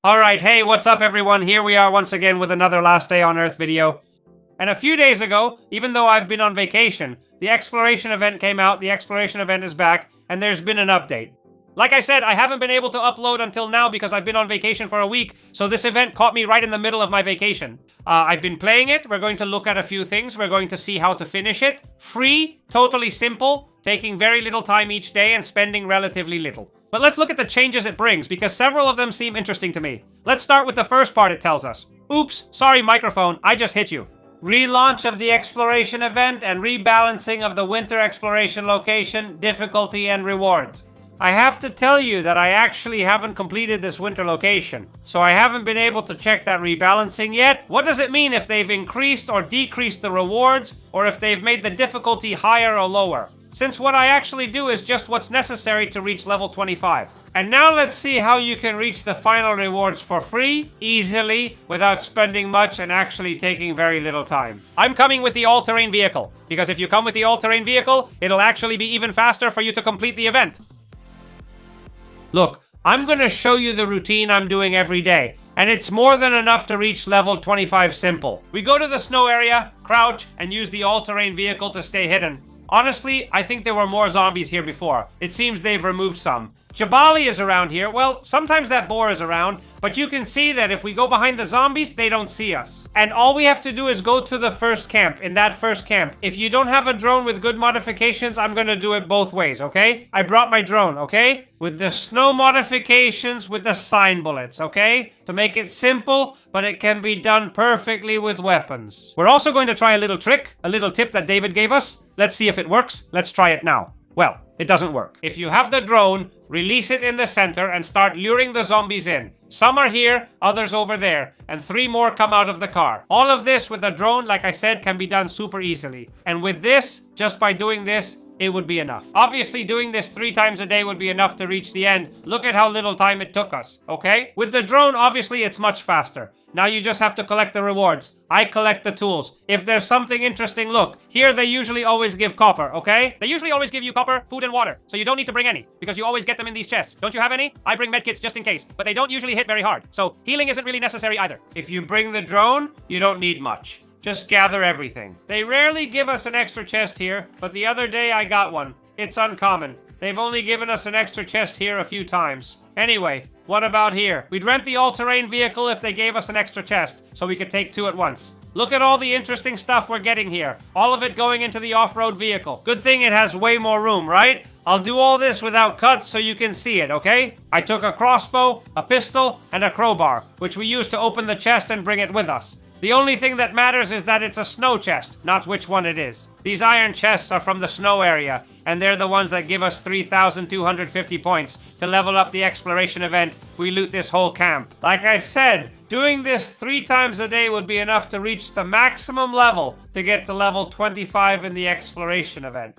Alright, hey, what's up everyone? Here we are once again with another Last Day on Earth video. And a few days ago, even though I've been on vacation, the exploration event came out, the exploration event is back, and there's been an update. Like I said, I haven't been able to upload until now because I've been on vacation for a week, so this event caught me right in the middle of my vacation. I've been playing it, we're going to look at a few things, we're going to see how to finish it. Free, totally simple, taking very little time each day and spending relatively little. But let's look at the changes it brings, because several of them seem interesting to me. Let's start with the first part it tells us. Oops, sorry microphone, I just hit you. Relaunch of the exploration event and rebalancing of the winter exploration location, difficulty and rewards. I have to tell you that I actually haven't completed this winter location, so I haven't been able to check that rebalancing yet. What does it mean if they've increased or decreased the rewards, or if they've made the difficulty higher or lower? Since what I actually do is just what's necessary to reach level 25. And now let's see how you can reach the final rewards for free, easily, without spending much and actually taking very little time. I'm coming with the all-terrain vehicle, because if you come with the all-terrain vehicle, it'll actually be even faster for you to complete the event. Look, I'm gonna show you the routine I'm doing every day, and it's more than enough to reach level 25 simple. We go to the snow area, crouch, and use the all-terrain vehicle to stay hidden. Honestly, I think there were more zombies here before. It seems they've removed some. Jabali is around here. Well, sometimes that boar is around, but you can see that if we go behind the zombies, they don't see us. And all we have to do is go to the first camp, in that first camp. If you don't have a drone with good modifications, I'm gonna do it both ways, okay? I brought my drone, okay? With the snow modifications, with the sign bullets, okay? To make it simple, but it can be done perfectly with weapons. We're also going to try a little trick, a little tip that David gave us. Let's see if it works. Let's try it now. Well, it doesn't work. If you have the drone, release it in the center and start luring the zombies in. Some are here, others over there, and 3 more come out of the car. All of this with the drone, like I said, can be done super easily. And with this, just by doing this, it would be enough. Obviously, doing this 3 times a day would be enough to reach the end. Look at how little time it took us, okay? With the drone, obviously, it's much faster. Now you just have to collect the rewards. I collect the tools. If there's something interesting, look. Here they usually always give copper, okay? They usually always give you copper, food, and water. So you don't need to bring any, because you always get them in these chests. Don't you have any? I bring medkits just in case, but they don't usually hit very hard. So healing isn't really necessary either. If you bring the drone, you don't need much. Just gather everything. They rarely give us an extra chest here, but the other day I got one. It's uncommon. They've only given us an extra chest here a few times. Anyway, what about here? We'd rent the all-terrain vehicle if they gave us an extra chest, so we could take 2 at once. Look at all the interesting stuff we're getting here. All of it going into the off-road vehicle. Good thing it has way more room, right? I'll do all this without cuts so you can see it, okay? I took a crossbow, a pistol, and a crowbar, which we used to open the chest and bring it with us. The only thing that matters is that it's a snow chest, not which one it is. These iron chests are from the snow area, and they're the ones that give us 3,250 points. To level up the exploration event, we loot this whole camp. Like I said, doing this 3 times a day would be enough to reach the maximum level to get to level 25 in the exploration event.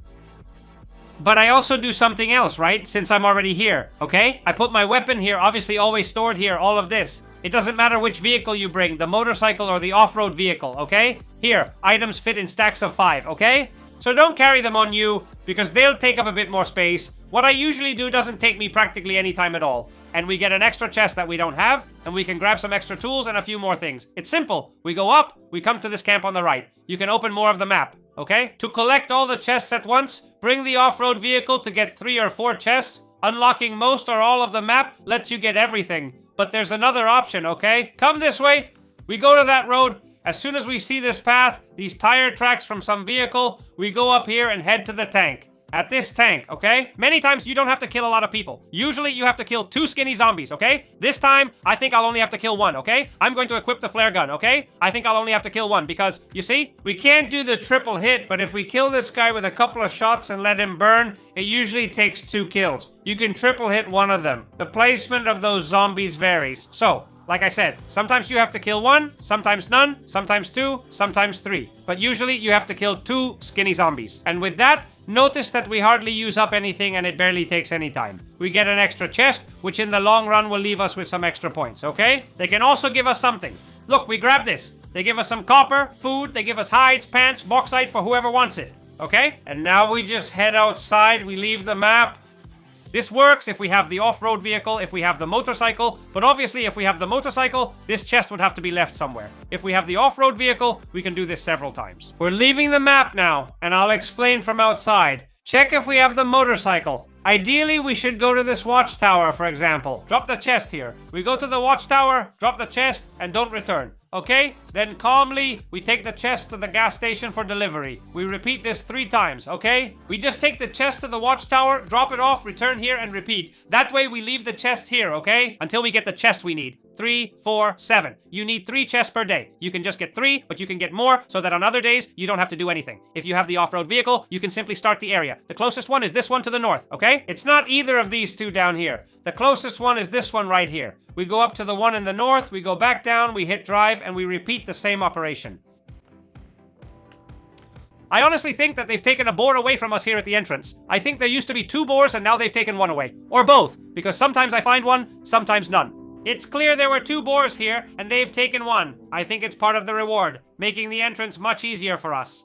But I also do something else, right? Since I'm already here, okay? I put my weapon here, obviously always stored here, all of this. It doesn't matter which vehicle you bring, the motorcycle or the off-road vehicle, okay? Here, items fit in stacks of 5, okay? So don't carry them on you, because they'll take up a bit more space. What I usually do doesn't take me practically any time at all. And we get an extra chest that we don't have, and we can grab some extra tools and a few more things. It's simple. We go up, we come to this camp on the right. You can open more of the map, okay? To collect all the chests at once, bring the off-road vehicle to get 3 or 4 chests. Unlocking most or all of the map lets you get everything. But there's another option, okay? Come this way. We go to that road. As soon as we see this path, these tire tracks from some vehicle, we go up here and head to the tank. At this tank, okay? Many times you don't have to kill a lot of people. Usually you have to kill 2 skinny zombies, okay? This time, I think I'll only have to kill 1, okay? I'm going to equip the flare gun, okay? I think I'll only have to kill 1 because, you see? We can't do the triple hit, but if we kill this guy with a couple of shots and let him burn, it usually takes 2 kills. You can triple hit 1 of them. The placement of those zombies varies. So, like I said, sometimes you have to kill 1, sometimes none, sometimes 2, sometimes 3. But usually you have to kill 2 skinny zombies. And with that, notice that we hardly use up anything and it barely takes any time. We get an extra chest, which in the long run will leave us with some extra points, okay? They can also give us something. Look, we grab this. They give us some copper, food, they give us hides, pants, bauxite for whoever wants it, okay? And now we just head outside, we leave the map, This works if we have the off-road vehicle, if we have the motorcycle, but obviously if we have the motorcycle, this chest would have to be left somewhere. If we have the off-road vehicle, we can do this several times. We're leaving the map now, and I'll explain from outside. Check if we have the motorcycle. Ideally, we should go to this watchtower, for example. Drop the chest here. We go to the watchtower, drop the chest, and don't return. Okay? Then calmly, we take the chest to the gas station for delivery. We repeat this 3 times, okay? We just take the chest to the watchtower, drop it off, return here, and repeat. That way we leave the chest here, okay? Until we get the chest we need. 3, 4, 7. You need 3 chests per day. You can just get 3, but you can get more so that on other days, you don't have to do anything. If you have the off-road vehicle, you can simply start the area. The closest one is this one to the north, okay? It's not either of these 2 down here. The closest one is this one right here. We go up to the one in the north, we go back down, we hit drive, and we repeat the same operation. I honestly think that they've taken a boar away from us here at the entrance. I think there used to be 2 boars and now they've taken 1 away. Or both, because sometimes I find one, sometimes none. It's clear there were 2 boars here, and they've taken 1. I think it's part of the reward, making the entrance much easier for us.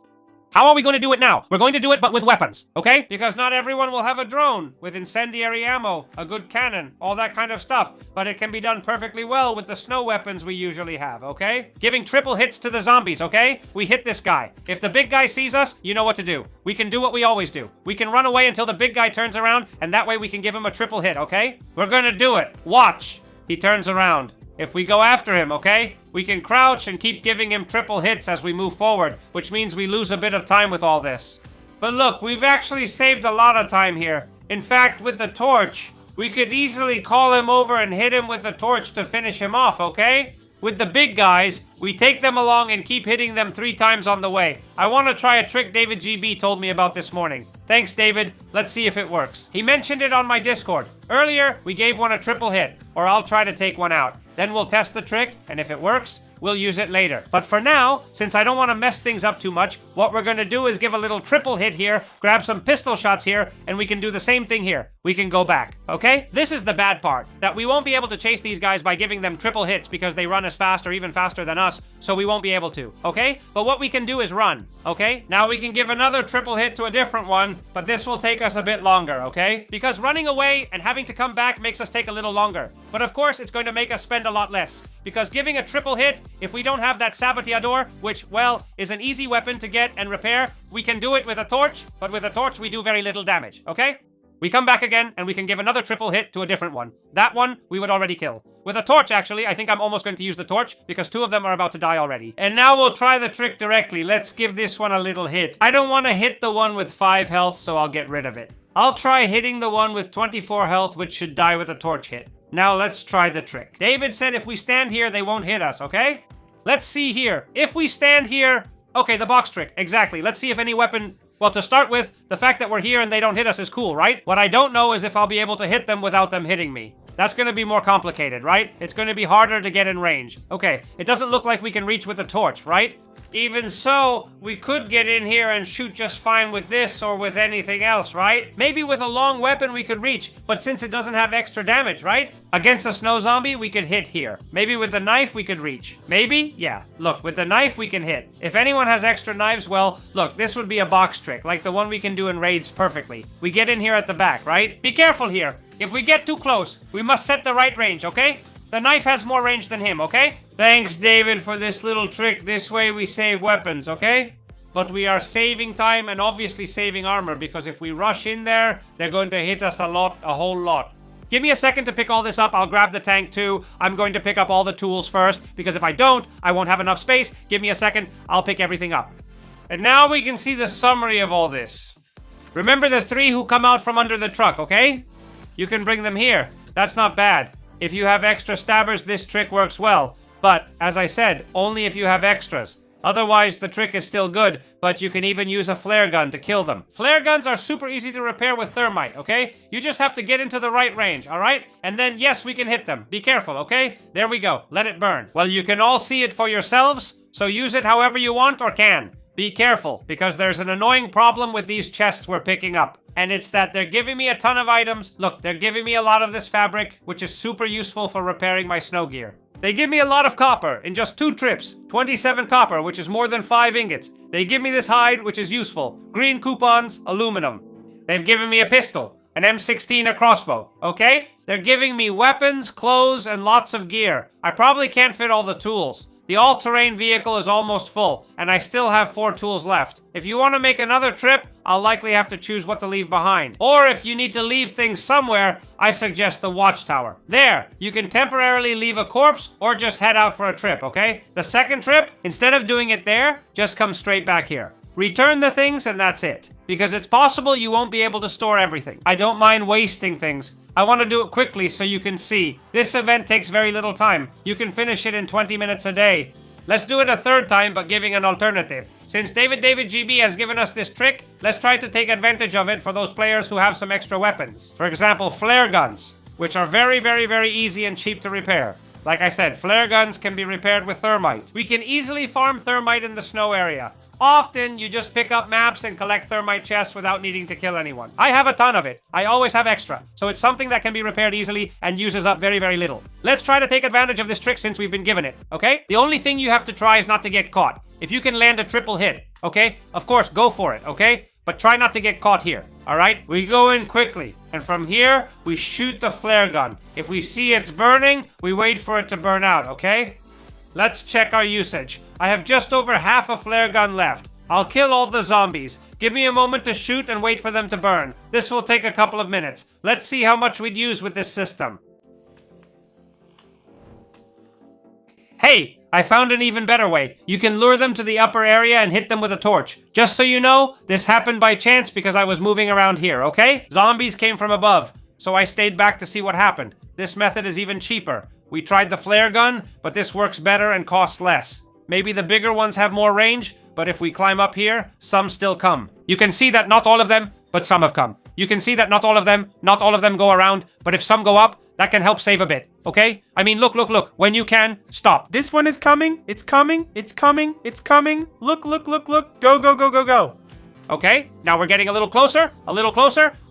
How are we going to do it now? We're going to do it, but with weapons, okay? Because not everyone will have a drone with incendiary ammo, a good cannon, all that kind of stuff. But it can be done perfectly well with the snow weapons we usually have, okay? Giving triple hits to the zombies, okay? We hit this guy. If the big guy sees us, you know what to do. We can do what we always do. We can run away until the big guy turns around, and that way we can give him a triple hit, okay? We're gonna do it. Watch. He turns around. If we go after him, okay? We can crouch and keep giving him triple hits as we move forward, which means we lose a bit of time with all this. But look, we've actually saved a lot of time here. In fact, with the torch, we could easily call him over and hit him with the torch to finish him off, okay? With the big guys, we take them along and keep hitting them 3 times on the way. I want to try a trick David GB told me about this morning. Thanks, David. Let's see if it works. He mentioned it on my Discord. Earlier, we gave one a triple hit, or I'll try to take one out. Then we'll test the trick, and if it works, we'll use it later. But for now, since I don't want to mess things up too much, what we're going to do is give a little triple hit here, grab some pistol shots here, and we can do the same thing here. We can go back, okay? This is the bad part, that we won't be able to chase these guys by giving them triple hits because they run as fast or even faster than us, so we won't be able to, okay? But what we can do is run, okay? Now we can give another triple hit to a different one, but this will take us a bit longer, okay? Because running away and having to come back makes us take a little longer. But of course, it's going to make us spend a lot less. Because giving a triple hit, if we don't have that Saboteador, which, well, is an easy weapon to get and repair, we can do it with a torch, but with a torch we do very little damage, okay? We come back again, and we can give another triple hit to a different one. That one, we would already kill. With a torch, actually, I think I'm almost going to use the torch, because 2 of them are about to die already. And now we'll try the trick directly. Let's give this one a little hit. I don't want to hit the one with 5 health, so I'll get rid of it. I'll try hitting the one with 24 health, which should die with a torch hit. Now let's try the trick. David said if we stand here, they won't hit us, okay? Let's see here. If we stand here... Okay, the box trick. Exactly. Let's see if any weapon... Well, to start with, the fact that we're here and they don't hit us is cool, right? What I don't know is if I'll be able to hit them without them hitting me. That's going to be more complicated, right? It's going to be harder to get in range. Okay, it doesn't look like we can reach with the torch, right? Even so, we could get in here and shoot just fine with this or with anything else, right? Maybe with a long weapon we could reach, but since it doesn't have extra damage, right? Against a snow zombie, we could hit here. Maybe with the knife we could reach. Maybe? Yeah. Look, with the knife we can hit. If anyone has extra knives, well, look, this would be a box trick, like the one we can do in raids perfectly. We get in here at the back, right? Be careful here. If we get too close, we must set the right range, okay? The knife has more range than him, okay? Thanks, David, for this little trick. This way we save weapons, okay? But we are saving time and obviously saving armor, because if we rush in there, they're going to hit us a whole lot. Give me a second to pick all this up. I'll grab the tank too. I'm going to pick up all the tools first, because if I don't, I won't have enough space. Give me a second. I'll pick everything up. And now we can see the summary of all this. Remember the 3 who come out from under the truck, okay? You can bring them here. That's not bad. If you have extra stabbers, this trick works well. But, as I said, only if you have extras. Otherwise, the trick is still good, but you can even use a flare gun to kill them. Flare guns are super easy to repair with thermite, okay? You just have to get into the right range, alright? And then, yes, we can hit them. Be careful, okay? There we go. Let it burn. Well, you can all see it for yourselves, so use it however you want or can. Be careful, because there's an annoying problem with these chests we're picking up. And it's that they're giving me a ton of items. Look, they're giving me a lot of this fabric, which is super useful for repairing my snow gear. They give me a lot of copper in just 2 trips. 27 copper, which is more than 5 ingots. They give me this hide, which is useful. Green coupons, aluminum. They've given me a pistol. an M16, a crossbow, okay? They're giving me weapons, clothes, and lots of gear. I probably can't fit all the tools. The all-terrain vehicle is almost full, and I still have 4 tools left. If you want to make another trip, I'll likely have to choose what to leave behind. Or if you need to leave things somewhere, I suggest the watchtower. There, you can temporarily leave a corpse or just head out for a trip, okay? The second trip, instead of doing it there, just come straight back here. Return the things and that's it. Because it's possible you won't be able to store everything. I don't mind wasting things. I want to do it quickly so you can see. This event takes very little time. You can finish it in 20 minutes a day. Let's do it a third time, but giving an alternative. Since David GB has given us this trick, let's try to take advantage of it for those players who have some extra weapons. For example, flare guns, which are very easy and cheap to repair. Like I said, flare guns can be repaired with thermite. We can easily farm thermite in the snow area. Often, you just pick up maps and collect thermite chests without needing to kill anyone. I have a ton of it. I always have extra. So it's something that can be repaired easily and uses up very little. Let's try to take advantage of this trick since we've been given it, okay? The only thing you have to try is not to get caught. If you can land a triple hit, okay? Of course, go for it, okay? But try not to get caught here, alright? We go in quickly, and from here, we shoot the flare gun. If we see it's burning, we wait for it to burn out, okay? Let's check our usage. I have just over half a flare gun left. I'll kill all the zombies. Give me a moment to shoot and wait for them to burn. This will take a couple of minutes. Let's see how much we'd use with this system. Hey! I found an even better way. You can lure them to the upper area and hit them with a torch. Just so you know, this happened by chance because I was moving around here, okay? Zombies came from above, so I stayed back to see what happened. This method is even cheaper. We tried the flare gun, but this works better and costs less. Maybe the bigger ones have more range, but if we climb up here, some still come. You can see that not all of them, but some have come. You can see that not all of them go around, but if some go up, that can help save a bit, okay? I mean, look. When you can, stop. This one is coming. It's coming. It's coming. It's coming. Look. Go. Okay, now we're getting a little closer,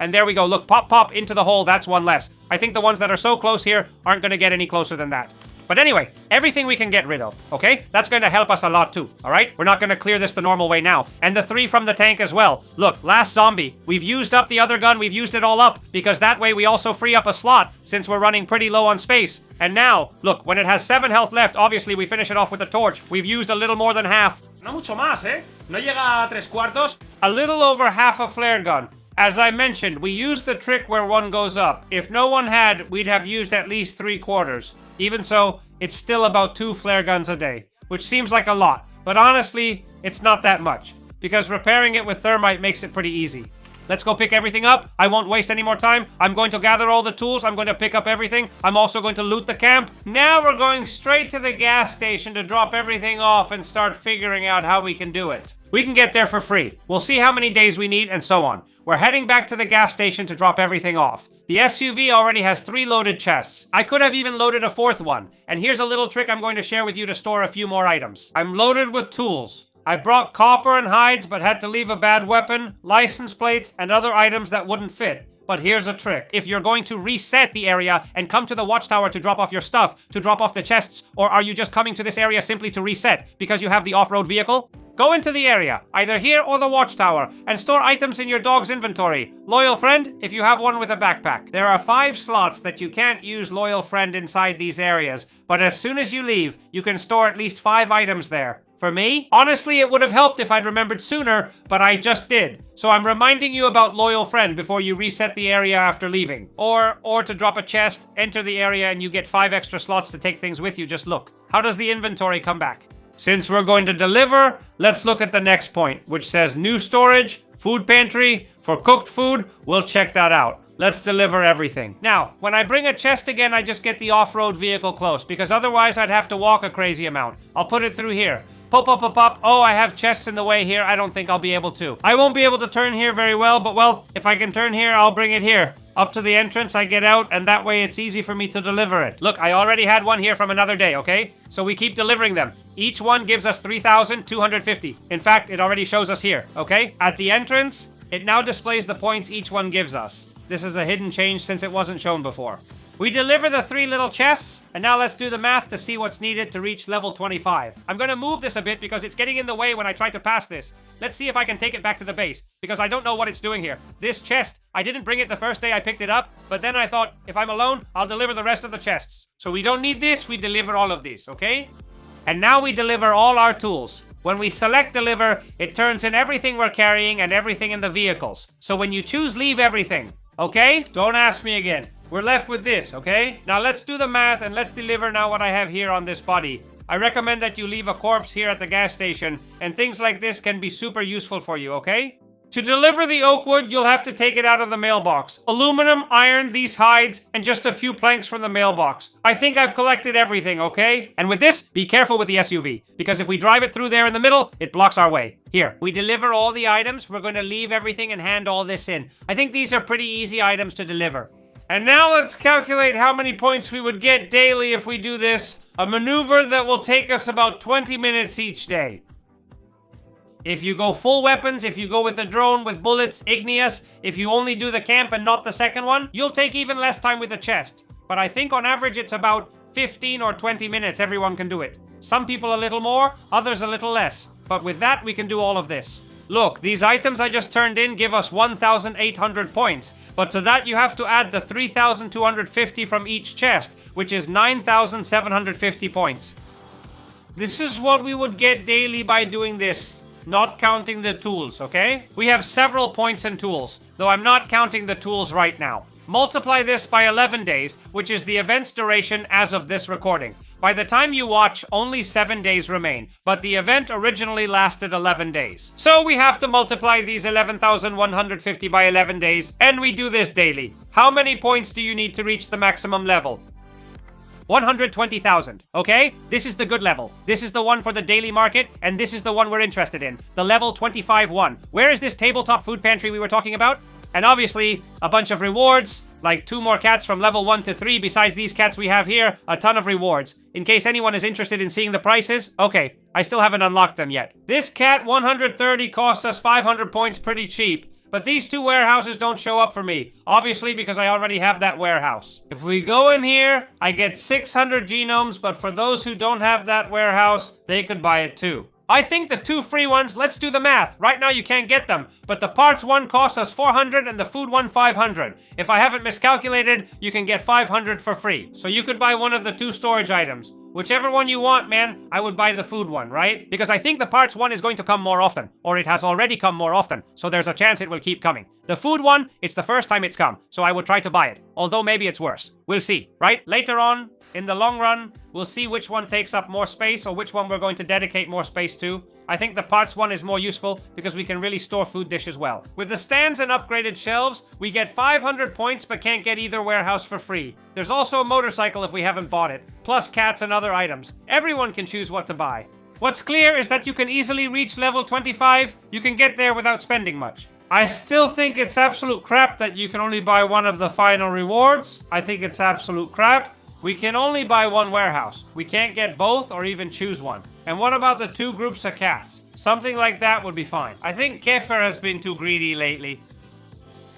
and there we go. Look, pop into the hole. That's one less. I think the ones that are so close here aren't going to get any closer than that. But anyway, everything we can get rid of, okay? That's going to help us a lot too, alright? We're not going to clear this the normal way now. And the 3 from the tank as well. Look, last zombie. We've used up the other gun, we've used it all up, because that way we also free up a slot, since we're running pretty low on space. And now, look, when it has 7 health left, obviously we finish it off with a torch. We've used a little more than half. No mucho más, eh? No llega a 3/4. A little over half a flare gun. As I mentioned, we used the trick where one goes up. If no one had, we'd have used at least 3/4. Even so, it's still about 2 flare guns a day, which seems like a lot, but honestly, it's not that much, because repairing it with thermite makes it pretty easy. Let's go pick everything up. I won't waste any more time. I'm going to gather all the tools. I'm going to pick up everything. I'm also going to loot the camp. Now we're going straight to the gas station to drop everything off and start figuring out how we can do it. We can get there for free. We'll see how many days we need and so on. We're heading back to the gas station to drop everything off. The SUV already has 3 loaded chests. I could have even loaded a 4th one. And here's a little trick I'm going to share with you to store a few more items. I'm loaded with tools. I brought copper and hides but had to leave a bad weapon, license plates, and other items that wouldn't fit. But here's a trick. If you're going to reset the area and come to the watchtower to drop off your stuff, to drop off the chests, or are you just coming to this area simply to reset because you have the off-road vehicle? Go into the area, either here or the watchtower, and store items in your dog's inventory. Loyal friend, if you have one with a backpack. There are 5 slots that you can't use loyal friend inside these areas, but as soon as you leave, you can store at least 5 items there. For me, honestly, it would have helped if I'd remembered sooner, but I just did. So I'm reminding you about loyal friend before you reset the area after leaving. Or to drop a chest, enter the area and you get 5 extra slots to take things with you. Just look. How does the inventory come back? Since we're going to deliver, let's look at the next point, which says new storage, food pantry, for cooked food. We'll check that out. Let's deliver everything. Now, when I bring a chest again, I just get the off-road vehicle close, because otherwise I'd have to walk a crazy amount. I'll put it through here. Pop. Oh, I have chests in the way here. I don't think I'll be able to. I won't be able to turn here very well, but well, if I can turn here, I'll bring it here. Up to the entrance, I get out, and that way it's easy for me to deliver it. Look, I already had one here from another day, okay? So we keep delivering them. Each one gives us 3,250. In fact, it already shows us here, okay? At the entrance, it now displays the points each one gives us. This is a hidden change since it wasn't shown before. We deliver the 3 little chests, and now let's do the math to see what's needed to reach level 25. I'm gonna move this a bit because it's getting in the way when I try to pass this. Let's see if I can take it back to the base, because I don't know what it's doing here. This chest, I didn't bring it the first day I picked it up, but then I thought, if I'm alone, I'll deliver the rest of the chests. So we don't need this, we deliver all of these, okay? And now we deliver all our tools. When we select deliver, it turns in everything we're carrying and everything in the vehicles. So when you choose leave everything, okay? Don't ask me again. We're left with this, okay? Now let's do the math and let's deliver now what I have here on this body. I recommend that you leave a corpse here at the gas station, and things like this can be super useful for you, okay? To deliver the oak wood, you'll have to take it out of the mailbox. Aluminum, iron, these hides, and just a few planks from the mailbox. I think I've collected everything, okay? And with this, be careful with the SUV, because if we drive it through there in the middle, it blocks our way. Here, we deliver all the items. We're going to leave everything and hand all this in. I think these are pretty easy items to deliver. And now let's calculate how many points we would get daily if we do this. A maneuver that will take us about 20 minutes each day. If you go full weapons, if you go with the drone, with bullets, igneous, if you only do the camp and not the second one, you'll take even less time with the chest. But I think on average it's about 15 or 20 minutes everyone can do it. Some people a little more, others a little less. But with that we can do all of this. Look, these items I just turned in give us 1,800 points, but to that you have to add the 3,250 from each chest, which is 9,750 points. This is what we would get daily by doing this, not counting the tools, okay? We have several points and tools, though I'm not counting the tools right now. Multiply this by 11 days, which is the event's duration as of this recording. By the time you watch, only 7 days remain, but the event originally lasted 11 days. So we have to multiply these 11,150 by 11 days, and we do this daily. How many points do you need to reach the maximum level? 120,000, okay? This is the good level. This is the one for the daily market, and this is the one we're interested in. The level 25-1. Where is this tabletop food pantry we were talking about? And obviously, a bunch of rewards, like 2 more cats from level 1 to 3, besides these cats we have here, a ton of rewards. In case anyone is interested in seeing the prices, okay, I still haven't unlocked them yet. This cat 130 cost us 500 points pretty cheap, but these 2 warehouses don't show up for me, obviously because I already have that warehouse. If we go in here, I get 600 genomes, but for those who don't have that warehouse, they could buy it too. I think the 2 free ones, let's do the math. Right now you can't get them, but the parts one costs us 400 and the food one 500. If I haven't miscalculated, you can get 500 for free. So you could buy one of the 2 storage items. Whichever one you want, man, I would buy the food one, right? Because I think the parts one is going to come more often, or it has already come more often, so there's a chance it will keep coming. The food one, it's the first time it's come, so I would try to buy it, although maybe it's worse. We'll see, right? Later on, in the long run, we'll see which one takes up more space or which one we're going to dedicate more space to. I think the parts one is more useful because we can really store food dishes well. With the stands and upgraded shelves, we get 500 points but can't get either warehouse for free. There's also a motorcycle if we haven't bought it, plus cats and other items. Everyone can choose what to buy. What's clear is that you can easily reach level 25. You can get there without spending much. I still think it's absolute crap that you can only buy one of the final rewards. I think it's absolute crap. We can only buy one warehouse. We can't get both or even choose one. And what about the 2 groups of cats? Something like that would be fine. I think Kefir has been too greedy lately.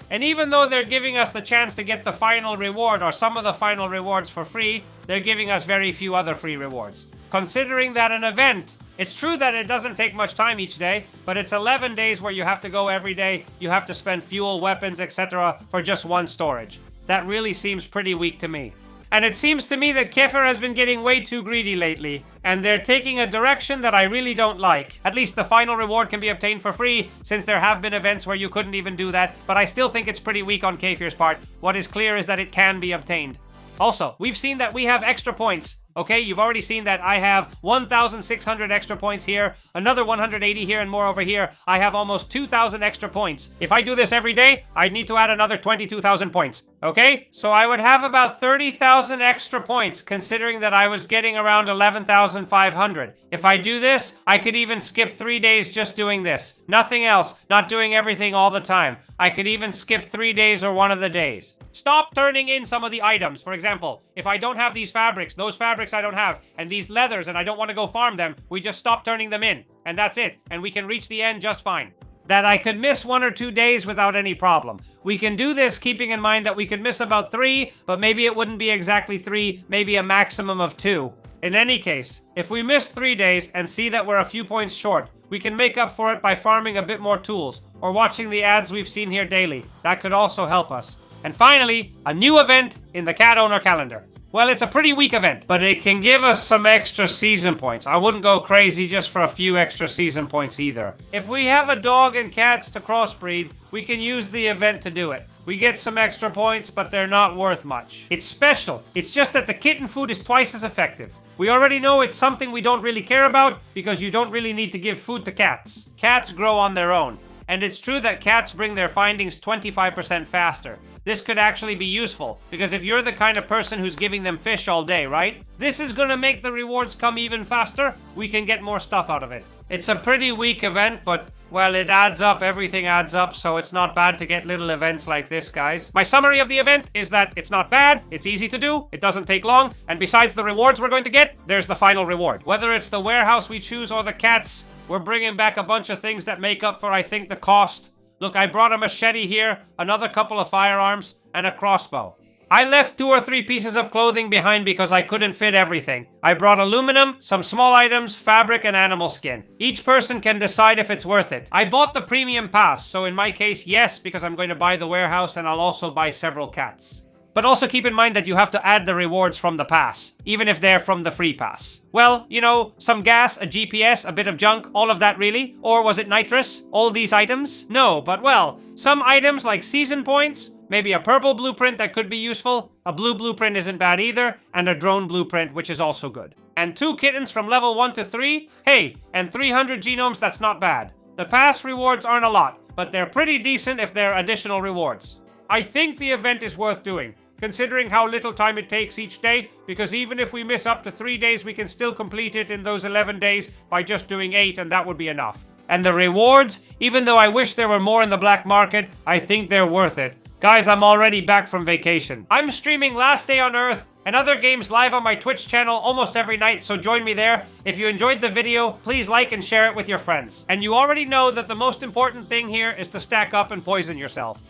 And even though they're giving us the chance to get the final reward or some of the final rewards for free, they're giving us very few other free rewards. Considering that an event, it's true that it doesn't take much time each day, but it's 11 days where you have to go every day, you have to spend fuel, weapons, etc. for just 1 storage. That really seems pretty weak to me. And it seems to me that Kefir has been getting way too greedy lately, and they're taking a direction that I really don't like. At least the final reward can be obtained for free, since there have been events where you couldn't even do that, but I still think it's pretty weak on Kefir's part. What is clear is that it can be obtained. Also, we've seen that we have extra points. Okay, you've already seen that I have 1,600 extra points here, another 180 here, and more over here. I have almost 2,000 extra points. If I do this every day, I'd need to add another 22,000 points. Okay? So I would have about 30,000 extra points, considering that I was getting around 11,500. If I do this, I could even skip 3 days just doing this. Nothing else, not doing everything all the time. I could even skip 3 days or one of the days. Stop turning in some of the items. For example, if I don't have these fabrics, those fabrics I don't have, and these leathers and I don't want to go farm them, we just stop turning them in. And that's it. And we can reach the end just fine. that I could miss 1 or 2 days without any problem. We can do this keeping in mind that we could miss about 3, but maybe it wouldn't be exactly 3, maybe a maximum of 2. In any case, if we miss 3 days and see that we're a few points short, we can make up for it by farming a bit more tools, or watching the ads we've seen here daily. That could also help us. And finally, a new event in the cat owner calendar. Well, it's a pretty weak event, but it can give us some extra season points. I wouldn't go crazy just for a few extra season points either. If we have a dog and cats to crossbreed, we can use the event to do it. We get some extra points, but they're not worth much. It's special. It's just that the kitten food is twice as effective. We already know it's something we don't really care about because you don't really need to give food to cats. Cats grow on their own. And it's true that cats bring their findings 25% faster. This could actually be useful, because if you're the kind of person who's giving them fish all day, right? This is gonna make the rewards come even faster. We can get more stuff out of it. It's a pretty weak event, but, well, it adds up. Everything adds up, so it's not bad to get little events like this, guys. My summary of the event is that it's not bad, it's easy to do, it doesn't take long, and besides the rewards we're going to get, there's the final reward. Whether it's the warehouse we choose or the cats, we're bringing back a bunch of things that make up for, I think, the cost. Look, I brought a machete here, another couple of firearms, and a crossbow. I left 2 or 3 pieces of clothing behind because I couldn't fit everything. I brought aluminum, some small items, fabric, and animal skin. Each person can decide if it's worth it. I bought the premium pass, so in my case, yes, because I'm going to buy the warehouse and I'll also buy several cats. But also keep in mind that you have to add the rewards from the pass, even if they're from the free pass. Well, you know, some gas, a GPS, a bit of junk, all of that really? Or was it nitrous? All these items? No, but well, some items like season points, maybe a purple blueprint that could be useful, a blue blueprint isn't bad either, and a drone blueprint, which is also good. And 2 kittens from level 1 to 3? Hey, and 300 genomes, that's not bad. The pass rewards aren't a lot, but they're pretty decent if they're additional rewards. I think the event is worth doing, considering how little time it takes each day, because even if we miss up to 3 days, we can still complete it in those 11 days by just doing 8, and that would be enough. And the rewards, even though I wish there were more in the black market, I think they're worth it. Guys, I'm already back from vacation. I'm streaming Last Day on Earth and other games live on my Twitch channel almost every night, so join me there. If you enjoyed the video, please like and share it with your friends. And you already know that the most important thing here is to stack up and poison yourself.